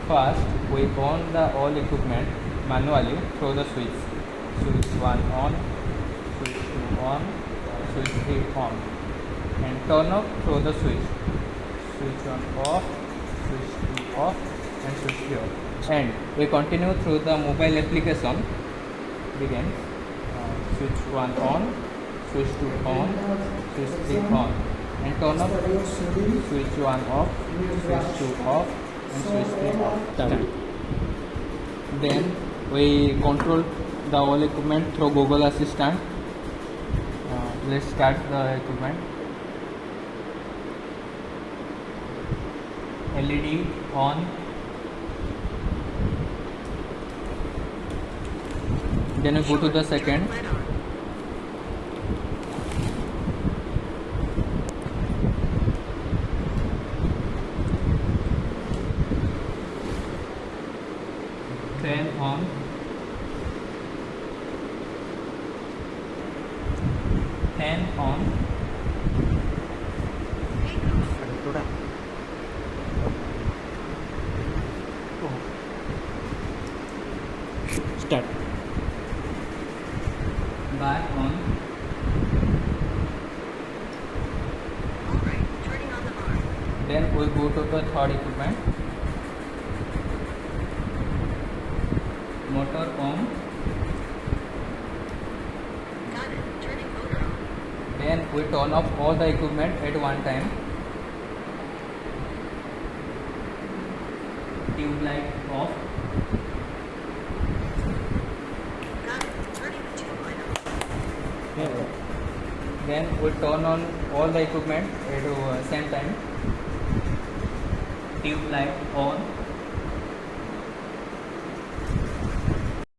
First, we on the all equipment manually through the switch. Switch 1 on, switch 2 on, switch 3 on, and turn off through the switch. Switch 1 off, switch 2 off, and switch 3 off. And we continue through the mobile application. Begins. Switch 1 on, switch 2 on, switch 3 on, and turn off. Switch 1 off, switch 2 off, and switch 3 off. Then we control the whole equipment through Google Assistant. Let's start the equipment. LED on. Then we go to the second. Fan on. Fan on. Start. Back on. Alright, turning on the arm. Then we go to the third equipment. Motor on. Got it, turning motor on. Then we turn off all the equipment at one time. Tube light off. Got it, turning the tube light on. Then we turn on all the equipment at same time. Tube light on.